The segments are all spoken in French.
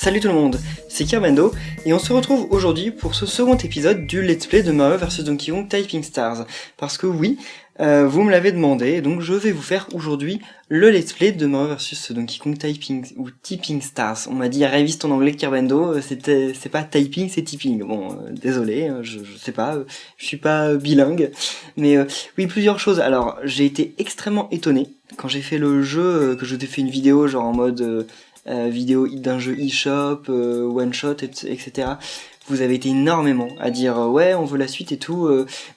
Salut tout le monde, c'est Kirbendo, et on se retrouve aujourd'hui pour ce second épisode du Let's Play de Mario vs Donkey Kong Typing Stars. Parce que oui, vous me l'avez demandé, donc je vais vous faire aujourd'hui le Let's Play de Mario vs Donkey Kong Typing Stars. On m'a dit révise ton anglais Kirbendo, c'est pas typing, c'est typing. Bon, désolé, je sais pas, je suis pas bilingue. Mais oui, plusieurs choses. Alors, j'ai été extrêmement étonné quand j'ai fait le jeu, que je t'ai fait une vidéo genre en mode... vidéo d'un jeu eShop, one shot, etc. Vous avez été énormément à dire ouais on veut la suite et tout.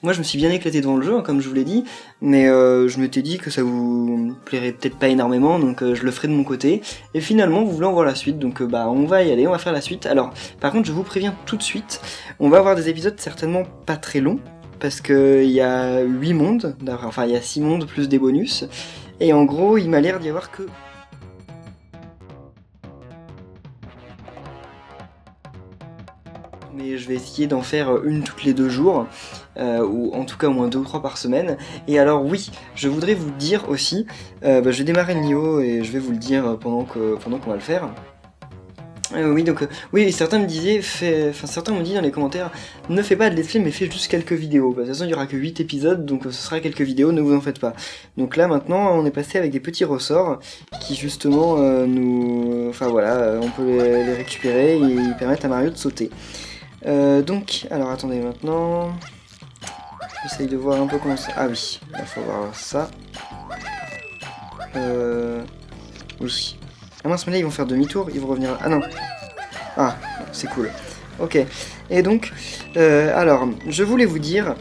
Moi je me suis bien éclaté devant le jeu, hein, comme je vous l'ai dit, mais je m'étais dit que ça vous plairait peut-être pas énormément, donc je le ferai de mon côté. Et finalement vous voulez en voir la suite, donc bah on va y aller, on va faire la suite. Alors par contre je vous préviens tout de suite, on va avoir des épisodes certainement pas très longs, parce qu'il y a 8 mondes, enfin il y a 6 mondes plus des bonus, et en gros il m'a l'air d'y avoir que... Mais je vais essayer d'en faire une toutes les 2 jours, ou en tout cas au moins 2 ou 3 par semaine. Et alors oui, je voudrais vous dire aussi, je vais démarrer le niveau et je vais vous le dire pendant qu'on va le faire. Oui, donc oui, certains me disaient, certains m'ont dit dans les commentaires, ne fais pas de let's play mais fais juste quelques vidéos. Bah, de toute façon il y aura que 8 épisodes, donc ce sera quelques vidéos, ne vous en faites pas. Donc là maintenant on est passé avec des petits ressorts qui justement enfin voilà, on peut les récupérer et ils permettent à Mario de sauter. Donc, alors attendez maintenant, j'essaye de voir un peu comment ça... Ah oui, il faut voir ça. Oui. Ah mince, mais là ils vont faire demi-tour, ils vont revenir... Ah non. Ah, c'est cool. Ok. Et donc, alors, je voulais vous dire...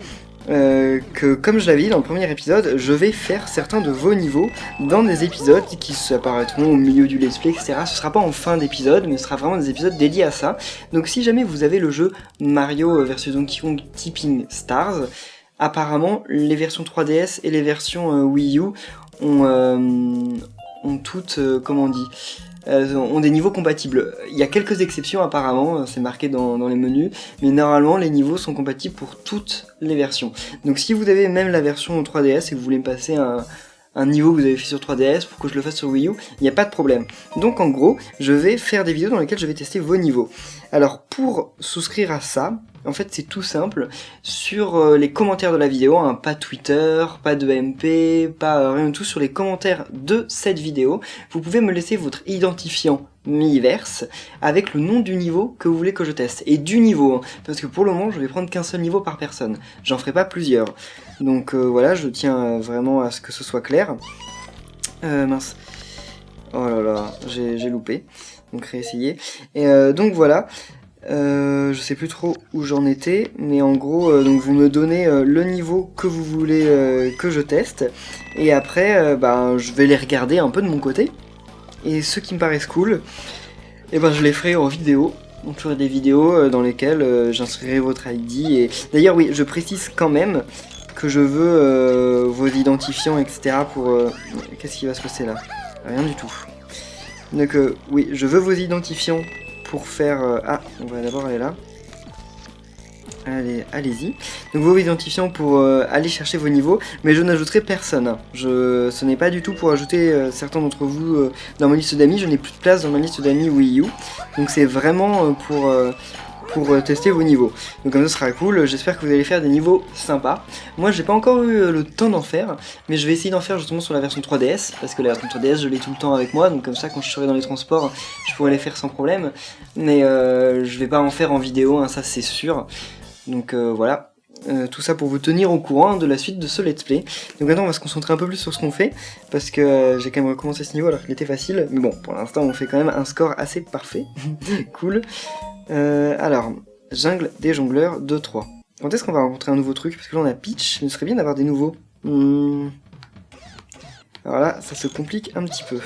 que comme je l'avais dit dans le premier épisode, je vais faire certains de vos niveaux dans des épisodes qui apparaîtront au milieu du let's play, etc. Ce sera pas en fin d'épisode, mais ce sera vraiment des épisodes dédiés à ça. Donc si jamais vous avez le jeu Mario vs Donkey Kong Typing Stars, apparemment les versions 3DS et les versions Wii U ont toutes, comment on dit, ont des niveaux compatibles. Il y a quelques exceptions apparemment, c'est marqué dans les menus, mais normalement les niveaux sont compatibles pour toutes les versions. Donc si vous avez même la version 3DS et que vous voulez me passer un niveau que vous avez fait sur 3DS pour que je le fasse sur Wii U, il n'y a pas de problème. Donc en gros, je vais faire des vidéos dans lesquelles je vais tester vos niveaux. Alors pour souscrire à ça, en fait c'est tout simple, sur les commentaires de la vidéo, hein, pas Twitter, pas de MP, pas rien du tout, sur les commentaires de cette vidéo, vous pouvez me laisser votre identifiant Miiverse avec le nom du niveau que vous voulez que je teste, et du niveau, hein, parce que pour le moment je vais prendre qu'un seul niveau par personne, j'en ferai pas plusieurs, donc voilà, je tiens vraiment à ce que ce soit clair. Mince, oh là là, j'ai loupé, donc réessayer, et donc voilà. Je sais plus trop où j'en étais, mais en gros, donc vous me donnez le niveau que vous voulez que je teste, et après, je vais les regarder un peu de mon côté, et ceux qui me paraissent cool, et je les ferai en vidéo. Donc je ferai des vidéos dans lesquelles j'inscrirai votre ID, et d'ailleurs oui, je précise quand même que je veux vos identifiants, etc. pour... Qu'est-ce qui va se passer là? Rien du tout. Donc oui, je veux vos identifiants pour faire... Ah, on va d'abord aller là. Allez, allez-y. Donc vos identifiants pour aller chercher vos niveaux, mais je n'ajouterai personne. Ce n'est pas du tout pour ajouter certains d'entre vous dans ma liste d'amis, je n'ai plus de place dans ma liste d'amis Wii U. Donc c'est vraiment pour tester vos niveaux. Donc comme ça sera cool, j'espère que vous allez faire des niveaux sympas. Moi j'ai pas encore eu le temps d'en faire, mais je vais essayer d'en faire justement sur la version 3DS, parce que la version 3DS je l'ai tout le temps avec moi, donc comme ça quand je serai dans les transports, je pourrai les faire sans problème. Mais je vais pas en faire en vidéo, hein, ça c'est sûr. Donc voilà. Tout ça pour vous tenir au courant de la suite de ce let's play. Donc maintenant on va se concentrer un peu plus sur ce qu'on fait, parce que j'ai quand même recommencé ce niveau alors qu'il était facile, mais bon pour l'instant on fait quand même un score assez parfait. Cool. Alors, jungle des jongleurs 2-3. Quand est-ce qu'on va rencontrer un nouveau truc? Parce que là on a Peach, mais ce serait bien d'avoir des nouveaux. Alors là, ça se complique un petit peu.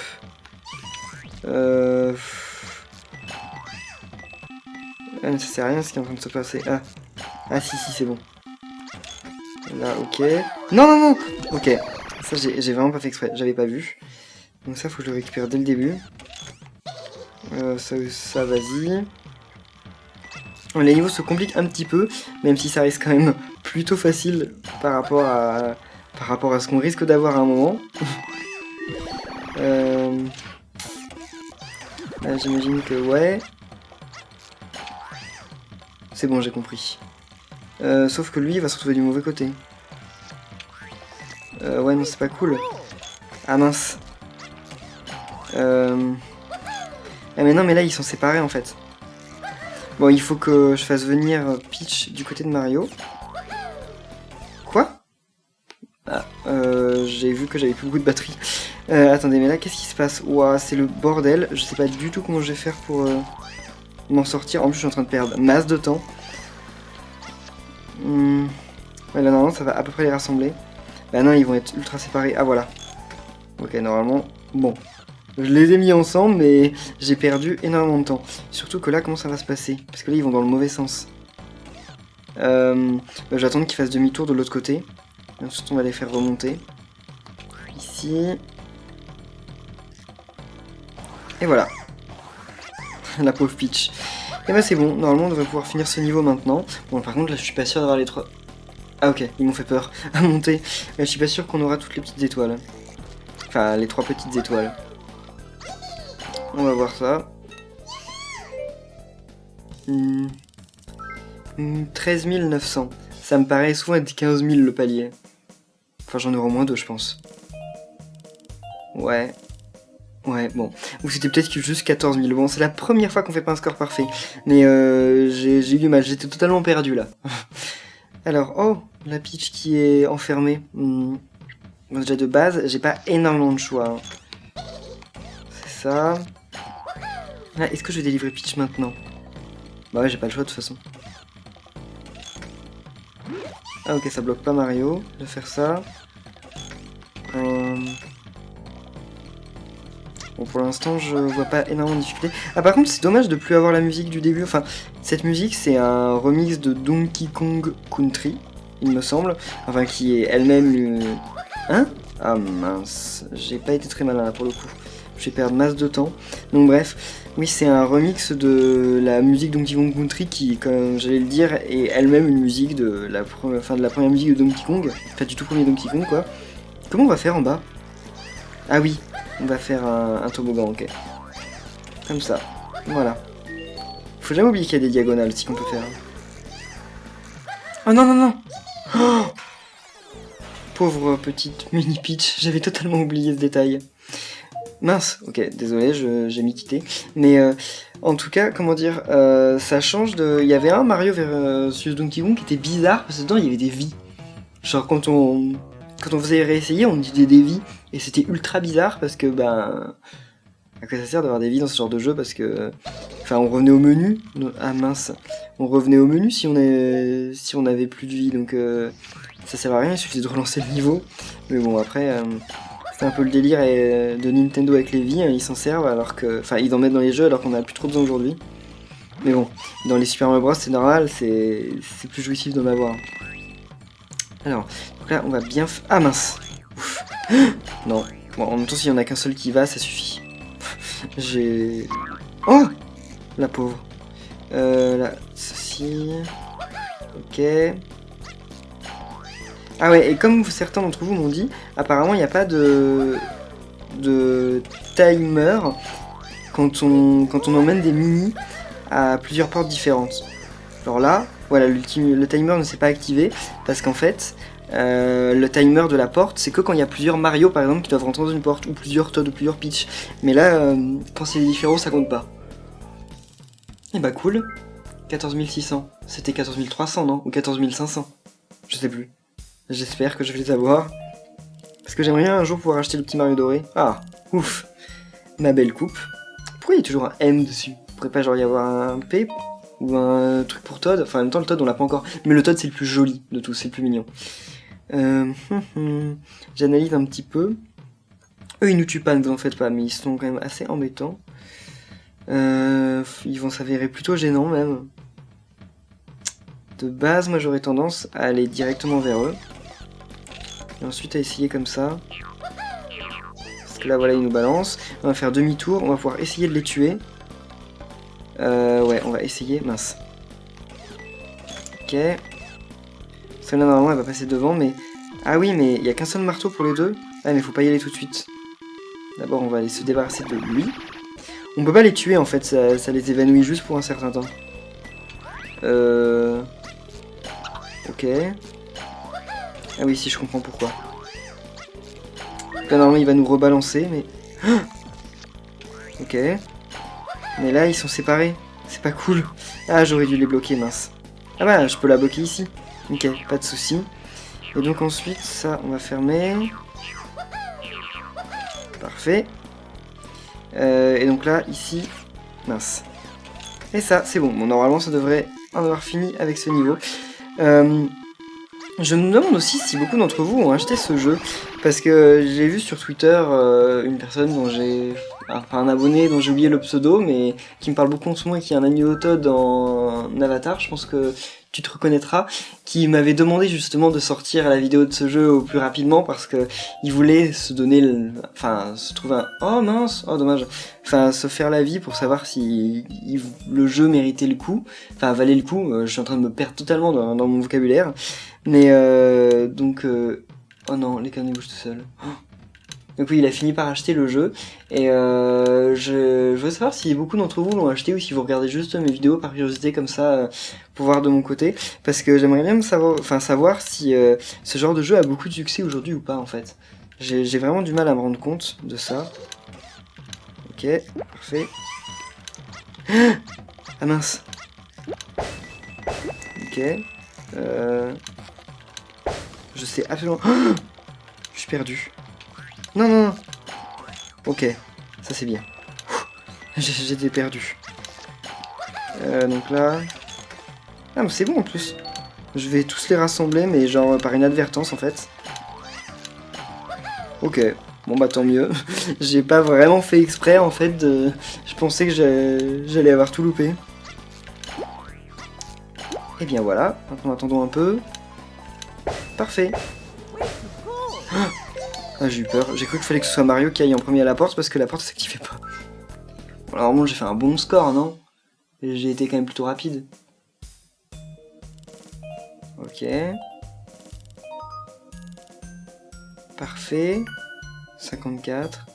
Ça sert à rien ce qui est en train de se passer. Ah si, c'est bon. Là, ok. Non. Ok, ça j'ai vraiment pas fait exprès, j'avais pas vu. Donc ça faut que je le récupère dès le début. Ça vas-y. Les niveaux se compliquent un petit peu, même si ça reste quand même plutôt facile par rapport à ce qu'on risque d'avoir à un moment. Là, j'imagine que ouais. C'est bon, j'ai compris. Sauf que lui, il va se retrouver du mauvais côté. Ouais, non, c'est pas cool. Ah mince. Ah mais non, mais là, ils sont séparés, en fait. Bon, il faut que je fasse venir Peach du côté de Mario. Quoi? Ah, j'ai vu que j'avais plus beaucoup de batterie. Attendez, mais là, qu'est-ce qui se passe? Ouah, c'est le bordel. Je sais pas du tout comment je vais faire pour m'en sortir. En plus, je suis en train de perdre masse de temps. Ouais, là, normalement, ça va à peu près les rassembler. Bah non, ils vont être ultra séparés. Ah, voilà. Ok, normalement, bon. Je les ai mis ensemble, mais j'ai perdu énormément de temps. Surtout que là, comment ça va se passer? Parce que là, ils vont dans le mauvais sens. Bah, je vais attendre qu'ils fassent demi-tour de l'autre côté. Ensuite, on va les faire remonter. Ici. Et voilà. La pauvre Peach. Et bah c'est bon, normalement on devrait pouvoir finir ce niveau maintenant. Bon, par contre là je suis pas sûr d'avoir les 3... Ah ok, ils m'ont fait peur à monter. Mais je suis pas sûr qu'on aura toutes les petites étoiles. Enfin, les 3 petites étoiles. On va voir ça. 13 900. Ça me paraît souvent être 15 000 le palier. Enfin, j'en aurai au moins 2, je pense. Ouais. Ouais, bon. Ou c'était peut-être juste 14 000. Bon, c'est la première fois qu'on fait pas un score parfait. Mais j'ai eu du mal, j'étais totalement perdu là. Alors, oh, la Peach qui est enfermée. Bon, déjà de base, j'ai pas énormément de choix. Hein. C'est ça. Ah, est-ce que je vais délivrer Peach maintenant? Bah ouais, j'ai pas le choix de toute façon. Ah ok, ça bloque pas Mario de faire ça. Bon, pour l'instant, je vois pas énormément de difficultés. Ah, par contre, c'est dommage de plus avoir la musique du début. Enfin, cette musique, c'est un remix de Donkey Kong Country, il me semble. Enfin, qui est elle-même... Hein? Ah mince, j'ai pas été très malin là pour le coup. Je vais perdre masse de temps. Donc bref, oui, c'est un remix de la musique Donkey Kong Country qui, comme j'allais le dire, est elle-même une musique de la première musique de Donkey Kong. Enfin, du tout premier Donkey Kong, quoi. Comment on va faire en bas? Ah oui, on va faire un toboggan, ok. Comme ça, voilà. Faut jamais oublier qu'il y a des diagonales aussi qu'on peut faire. Oh non, non, non! Oh, pauvre petite mini Peach, j'avais totalement oublié ce détail. Mince, ok, désolé, j'ai mis quitter. Mais en tout cas, comment dire, ça change de... Il y avait un Mario versus Donkey Kong qui était bizarre, parce que dedans il y avait des vies. Genre quand on faisait réessayer, on utilisait des vies, et c'était ultra bizarre, parce que, ben... À quoi ça sert d'avoir des vies dans ce genre de jeu, parce que... Enfin, on revenait au menu. Ah mince, on revenait au menu si on avait plus de vie, donc... Ça sert à rien, il suffit de relancer le niveau. Mais bon, après... C'est un peu le délire de Nintendo avec les vies, hein, ils s'en servent alors que... Enfin, ils en mettent dans les jeux alors qu'on en a plus trop besoin aujourd'hui. Mais bon, dans les Super Mario Bros, c'est normal, c'est plus jouissif d'en avoir. Alors, donc là, on va bien... Ah mince. Ouf. Non. Bon, en même temps, s'il y en a qu'un seul qui va, ça suffit. J'ai... Oh, la pauvre. Là, ceci... Ok... Ah ouais, et comme certains d'entre vous m'ont dit, apparemment il n'y a pas de timer quand on emmène des mini à plusieurs portes différentes. Alors là, voilà, le timer ne s'est pas activé parce qu'en fait, le timer de la porte, c'est que quand il y a plusieurs Mario par exemple qui doivent rentrer dans une porte, ou plusieurs Toad ou plusieurs Peach. Mais là, quand c'est des différents, ça compte pas. Et bah cool, 14 600. C'était 14 300, non? Ou 14 500? Je sais plus. J'espère que je vais les avoir. Parce que j'aimerais bien un jour pouvoir acheter le petit Mario doré. Ah, ouf. Ma belle coupe. Pourquoi il y a toujours un M dessus? Pourrait pas genre y avoir un P? Ou un truc pour Toad? Enfin en même temps le Toad on l'a pas encore. Mais le Toad c'est le plus joli de tous, c'est le plus mignon. J'analyse un petit peu. Eux ils nous tuent pas, ne vous en faites pas, mais ils sont quand même assez embêtants. Ils vont s'avérer plutôt gênants même. De base, moi j'aurais tendance à aller directement vers eux. Et ensuite à essayer comme ça. Parce que là voilà, ils nous balancent. On va faire demi-tour, on va pouvoir essayer de les tuer. Ouais, on va essayer, mince. Ok. Celle-là normalement elle va passer devant, mais... Ah oui, mais il n'y a qu'un seul marteau pour les deux. Ah mais faut pas y aller tout de suite. D'abord on va aller se débarrasser de lui. On peut pas les tuer en fait, ça les évanouit juste pour un certain temps. Ok. Ah oui, si je comprends pourquoi. Là, normalement, il va nous rebalancer, mais... Ok. Mais là, ils sont séparés. C'est pas cool. Ah, j'aurais dû les bloquer, mince. Ah bah, je peux la bloquer ici. Ok, pas de souci. Et donc ensuite, ça, on va fermer. Parfait. Et donc là, ici... Mince. Et ça, c'est bon. Bon, normalement, ça devrait en avoir fini avec ce niveau. Je me demande aussi si beaucoup d'entre vous ont acheté ce jeu, parce que j'ai vu sur Twitter une personne dont j'ai... Enfin, un abonné dont j'ai oublié le pseudo, mais qui me parle beaucoup en ce moment et qui est un Agneau Todd en avatar, je pense que tu te reconnaîtras, qui m'avait demandé justement de sortir la vidéo de ce jeu au plus rapidement, parce que il voulait se donner... Enfin, se trouver un... Oh mince, oh dommage. Enfin, se faire la vie pour savoir si le jeu méritait le coup, enfin valait le coup. Je suis en train de me perdre totalement dans mon vocabulaire. Mais donc... Oh non, les carnets bougent tout seuls. Oh. Donc oui, il a fini par acheter le jeu. Et je veux savoir si beaucoup d'entre vous l'ont acheté ou si vous regardez juste mes vidéos par curiosité comme ça pour voir de mon côté. Parce que j'aimerais bien savoir si ce genre de jeu a beaucoup de succès aujourd'hui ou pas en fait. J'ai vraiment du mal à me rendre compte de ça. Ok, parfait. Ah mince. Ok. Je sais absolument... Je suis perdu. Non, non, non. Ok, ça c'est bien. J'étais perdu. Donc là... Ah mais c'est bon en plus. Je vais tous les rassembler, mais genre par inadvertance en fait. Ok, bon bah tant mieux. J'ai pas vraiment fait exprès en fait. Je pensais que j'allais avoir tout loupé. Et bien voilà, maintenant attendons un peu. Parfait. Ah, j'ai eu peur. J'ai cru qu'il fallait que ce soit Mario qui aille en premier à la porte parce que la porte s'activait pas. Bon, alors, j'ai fait un bon score, non? J'ai été quand même plutôt rapide. Ok. Parfait. 54.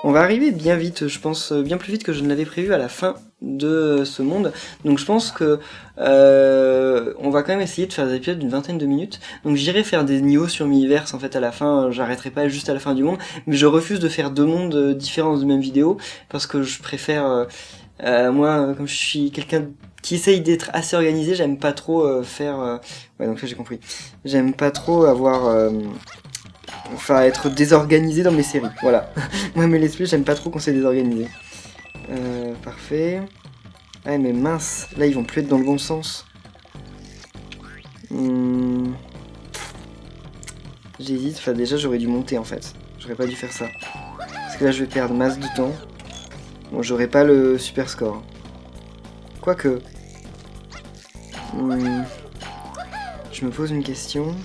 On va arriver bien vite, je pense, bien plus vite que je ne l'avais prévu à la fin de ce monde. Donc je pense que on va quand même essayer de faire des épisodes d'une vingtaine de minutes. Donc j'irai faire des niveaux sur Miiverse en fait à la fin, j'arrêterai pas juste à la fin du monde. Mais je refuse de faire deux mondes différents dans une même vidéo parce que je préfère, moi comme je suis quelqu'un qui essaye d'être assez organisé, j'aime pas trop faire... Ouais donc ça j'ai compris. J'aime pas trop avoir... Enfin, être désorganisé dans mes séries, voilà. Moi, mes let's play, j'aime pas trop quand c'est désorganisé. Parfait. Ah, mais mince, là, ils vont plus être dans le bon sens. J'hésite, enfin, déjà, j'aurais dû monter, en fait. J'aurais pas dû faire ça. Parce que là, je vais perdre masse de temps. Bon, j'aurais pas le super score. Quoique... Je me pose une question...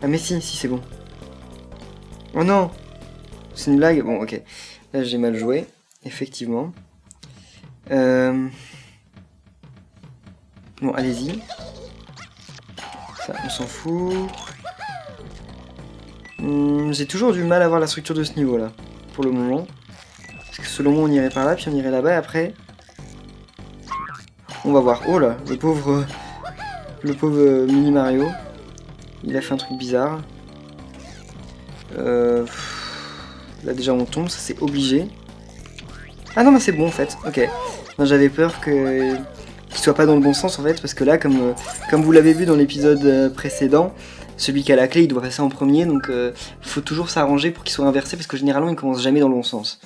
Ah mais si, c'est bon. Oh non! C'est une blague? Bon, ok. Là, j'ai mal joué, effectivement. Bon, allez-y. Ça, on s'en fout. J'ai toujours du mal à voir la structure de ce niveau-là, pour le moment. Parce que selon moi, on irait par là, puis on irait là-bas, et après... On va voir. Oh là, le pauvre mini Mario. Il a fait un truc bizarre. Là déjà on tombe, ça c'est obligé. Ah non mais c'est bon en fait, ok. J'avais peur qu'il soit pas dans le bon sens en fait, parce que là comme vous l'avez vu dans l'épisode précédent, celui qui a la clé il doit passer en premier, donc faut toujours s'arranger pour qu'il soit inversé, parce que généralement il commence jamais dans le bon sens.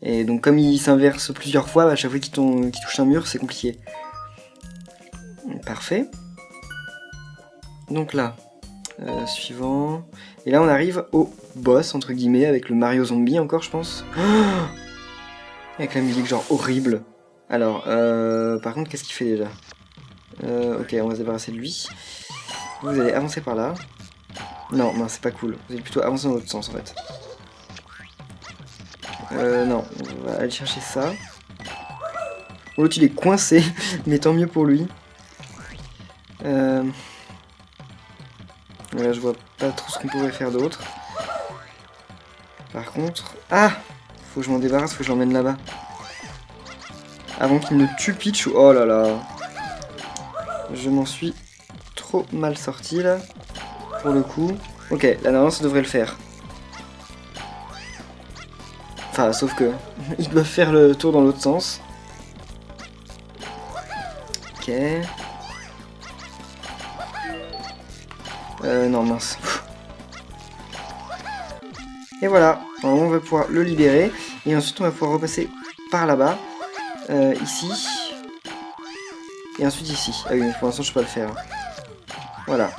Et donc comme il s'inverse plusieurs fois, à chaque fois qu'il touche un mur, c'est compliqué. Parfait. Donc là, suivant... Et là on arrive au boss, entre guillemets, avec le Mario Zombie encore, je pense. Avec la musique genre horrible. Alors, par contre, qu'est-ce qu'il fait déjà? Ok, on va se débarrasser de lui. Vous allez avancer par là. Non, c'est pas cool. Vous allez plutôt avancer dans l'autre sens, en fait. Non, on va aller chercher ça. L'autre, il est coincé, mais tant mieux pour lui. Là, je vois pas trop ce qu'on pourrait faire d'autre. Par contre... Ah! Faut que je m'en débarrasse, faut que je l'emmène là-bas. avant qu'il ne tue Peach. Oh là là. Je m'en suis trop mal sorti là. Pour le coup. Ok, là normalement ça devrait le faire. Enfin, sauf que ils doivent faire le tour dans l'autre sens. Ok. Non, mince. Et voilà, on va pouvoir le libérer. Et ensuite on va pouvoir repasser par là-bas. Ici. Et ensuite ici. Ah oui, mais pour l'instant je peux pas le faire. Voilà.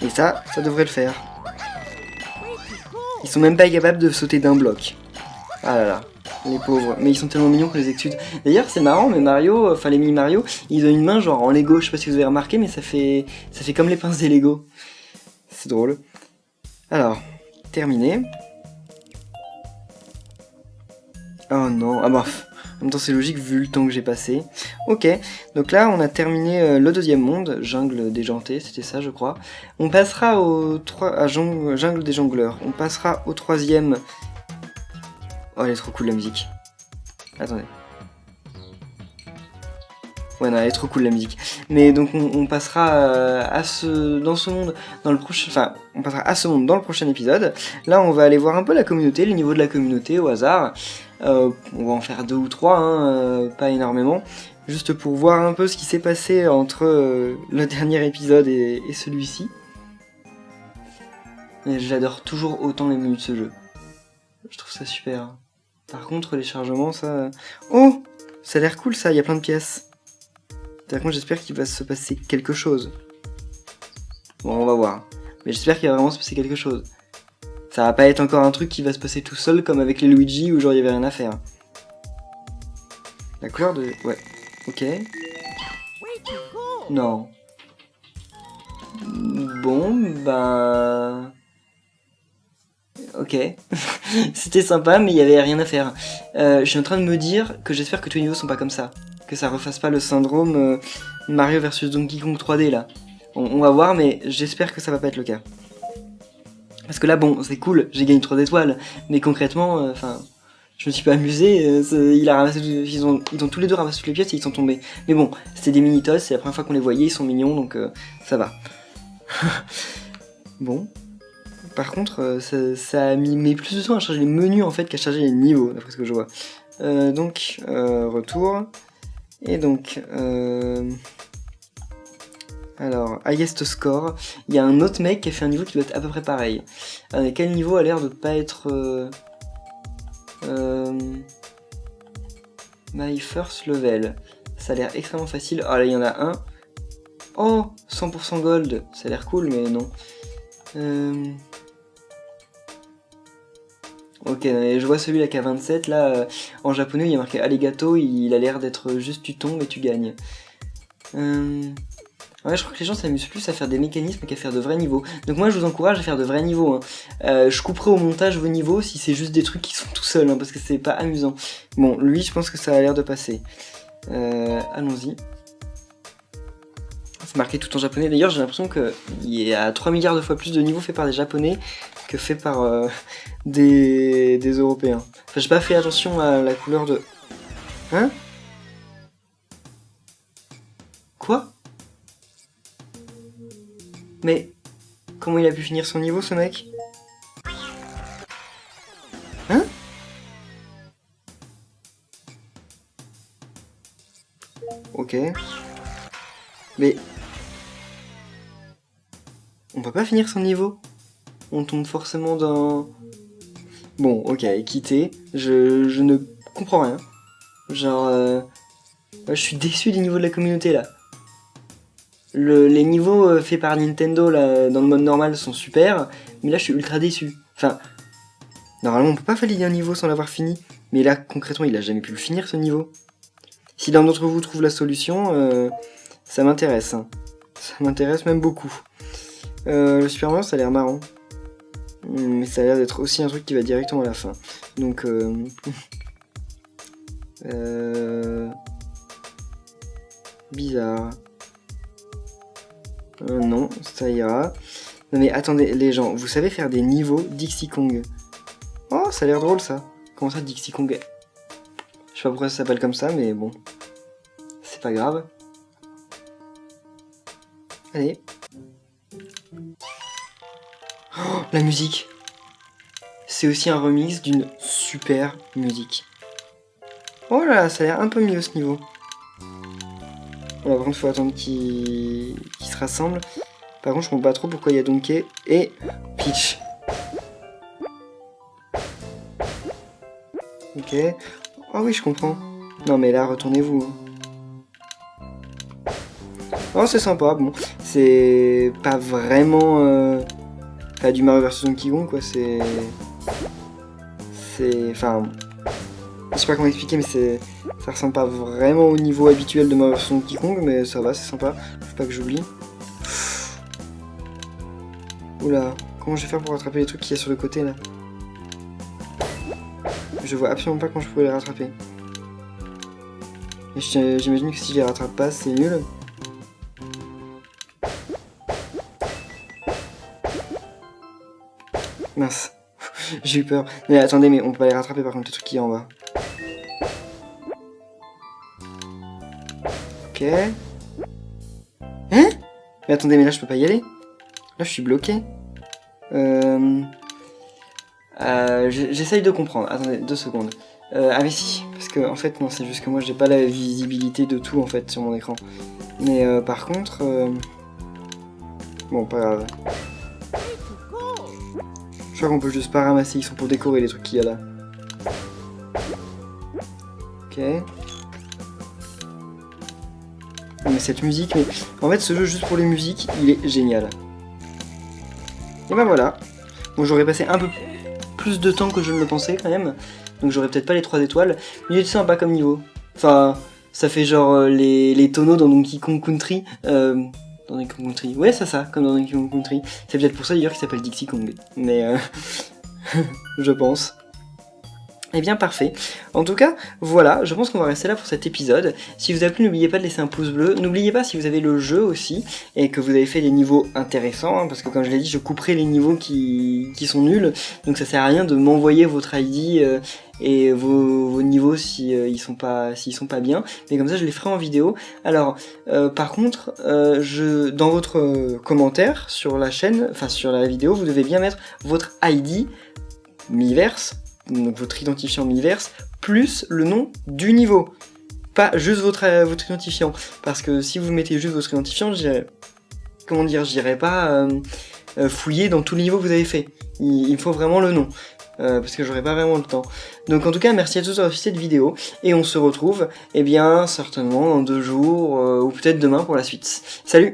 Et ça devrait le faire. Ils sont même pas capables de sauter d'un bloc. Ah là là, les pauvres. Mais ils sont tellement mignons qu'on les exude. D'ailleurs, c'est marrant, mais Mario, enfin les mini Mario, ils ont une main genre en Lego. Je sais pas si vous avez remarqué, mais ça fait comme les pinces des Lego. C'est drôle. Alors, terminé. Oh non, ah bah, en même temps c'est logique vu le temps que j'ai passé. Ok, donc là on a terminé le deuxième monde, jungle déjanté, c'était ça je crois. On passera à jungle des jongleurs. On passera au troisième. Oh elle est trop cool la musique. Attendez. Ouais non elle est trop cool la musique. Mais donc on passera dans ce monde dans le prochain. Enfin on passera à ce monde dans le prochain épisode. Là on va aller voir un peu la communauté, les niveaux de la communauté au hasard. On va en faire 2 ou 3, hein, pas énormément. Juste pour voir un peu ce qui s'est passé entre le dernier épisode et celui-ci. J'adore toujours autant les menus de ce jeu. Je trouve ça super. Par contre les chargements ça... Oh, ça a l'air cool ça, il y a plein de pièces. Par contre j'espère qu'il va se passer quelque chose. Bon on va voir. Mais j'espère qu'il va vraiment se passer quelque chose. Ça va pas être encore un truc qui va se passer tout seul comme avec les Luigi où genre il y avait rien à faire. La couleur de... Ouais. Ok. Non. Bon, bah... Ok. C'était sympa, mais il y avait rien à faire. Je suis en train de me dire que j'espère que tous les niveaux sont pas comme ça. Que ça refasse pas le syndrome Mario vs Donkey Kong 3D là. On va voir, mais j'espère que ça va pas être le cas. Parce que là, bon, c'est cool, j'ai gagné 3 étoiles, mais concrètement, enfin, je me suis pas amusé, il a ramassé, ils ont tous les deux ramassé toutes les pièces et ils sont tombés. Mais bon, c'était des mini-toss, c'est la première fois qu'on les voyait, ils sont mignons, donc ça va. Bon. Par contre, ça a mis plus de temps à charger les menus en fait qu'à charger les niveaux, d'après ce que je vois. Donc, retour. Et donc, alors, highest score, il y a un autre mec qui a fait un niveau qui doit être à peu près pareil. Quel niveau a l'air de pas être... My first level. Ça a l'air extrêmement facile. Ah là, il y en a un. Oh, 100% gold. Ça a l'air cool, mais non. Ok, je vois celui-là qui a 27. Là, en japonais, il y a marqué Arigato. Il a l'air d'être juste tu tombes et tu gagnes. Ouais, je crois que les gens s'amusent plus à faire des mécanismes qu'à faire de vrais niveaux. Donc moi je vous encourage à faire de vrais niveaux. Hein. Je couperai au montage vos niveaux si c'est juste des trucs qui sont tout seuls, hein, parce que c'est pas amusant. Bon, lui je pense que ça a l'air de passer. Allons-y. C'est marqué tout en japonais. D'ailleurs j'ai l'impression qu'il y a 3 milliards de fois plus de niveaux faits par des japonais que faits par des Européens. Enfin j'ai pas fait attention à la couleur de... Hein? Quoi? Mais comment il a pu finir son niveau ce mec? Hein? Ok. Mais... On va pas finir son niveau? On tombe forcément dans... Bon, ok, quitter. Je ne comprends rien. Genre... je suis déçu des niveaux de la communauté là. Les niveaux faits par Nintendo là, dans le mode normal sont super, mais là je suis ultra déçu. Enfin, normalement on peut pas valider un niveau sans l'avoir fini, mais là concrètement il a jamais pu le finir ce niveau. Si l'un d'entre vous trouve la solution, ça m'intéresse. Hein. Ça m'intéresse même beaucoup. Le Super Mario ça a l'air marrant, mais ça a l'air d'être aussi un truc qui va directement à la fin. Donc, bizarre. Non, ça ira. Non mais attendez, les gens, vous savez faire des niveaux Dixie Kong? Oh, ça a l'air drôle ça. Comment ça, Dixie Kong? Je sais pas pourquoi ça s'appelle comme ça, mais bon. c'est pas grave. Allez. Oh, la musique. C'est aussi un remix d'une super musique. Oh là là, ça a l'air un peu mieux ce niveau. Bon, par contre, il faut attendre qu'ils se rassemblent. Par contre, je comprends pas trop pourquoi il y a Donkey et Peach. Ok. Oh oui, je comprends. Non mais là, retournez-vous. Oh, c'est sympa. Bon, c'est pas vraiment pas du Mario vs Donkey Kong, quoi. C'est... Enfin... Je sais pas comment expliquer, mais ça ressemble pas vraiment au niveau habituel de Mario vs Donkey Kong, mais ça va, c'est sympa. Faut pas que j'oublie. Oula, comment je vais faire pour rattraper les trucs qu'il y a sur le côté, là? Je vois absolument pas comment je pourrais les rattraper. Et j'imagine que si je les rattrape pas, c'est nul. Mince. J'ai eu peur. Mais attendez, mais on peut pas les rattraper par contre, les trucs qui y a en bas. Ok. Hein? Mais attendez, mais là je peux pas y aller. Là je suis bloqué. J'essaye de comprendre. Attendez, 2 secondes. Ah mais si, parce que en fait non, c'est juste que moi j'ai pas la visibilité de tout en fait sur mon écran. Mais par contre, bon pas grave. Je crois qu'on peut juste pas ramasser, ils sont pour décorer les trucs qu'il y a là. Ok. Non, mais cette musique, mais en fait ce jeu juste pour les musiques, il est génial. Et ben voilà. Bon, j'aurais passé un peu plus de temps que je ne le pensais quand même. Donc j'aurais peut-être pas les 3 étoiles. Mais il est sympa comme niveau. Enfin, ça fait genre les tonneaux dans Donkey Kong Country. Dans Donkey Kong Country. Ouais, c'est ça, comme dans Donkey Kong Country. C'est peut-être pour ça d'ailleurs qu'il s'appelle Dixie Kong. Mais je pense. Eh bien parfait. En tout cas, voilà, je pense qu'on va rester là pour cet épisode. Si vous a plu, n'oubliez pas de laisser un pouce bleu. N'oubliez pas si vous avez le jeu aussi, et que vous avez fait des niveaux intéressants, hein, parce que comme je l'ai dit, je couperai les niveaux qui sont nuls, donc ça sert à rien de m'envoyer votre ID et vos niveaux s'ils sont pas bien, mais comme ça je les ferai en vidéo. Alors, par contre, dans votre commentaire sur la chaîne, enfin sur la vidéo, vous devez bien mettre votre ID Miiverse, donc votre identifiant Miiverse, plus le nom du niveau. Pas juste votre identifiant. Parce que si vous mettez juste votre identifiant, j'irai pas fouiller dans tout le niveau que vous avez fait. Il me faut vraiment le nom. Parce que j'aurai pas vraiment le temps. Donc en tout cas, merci à tous d'avoir vu cette vidéo. Et on se retrouve, eh bien, certainement dans 2 jours, ou peut-être demain pour la suite. Salut!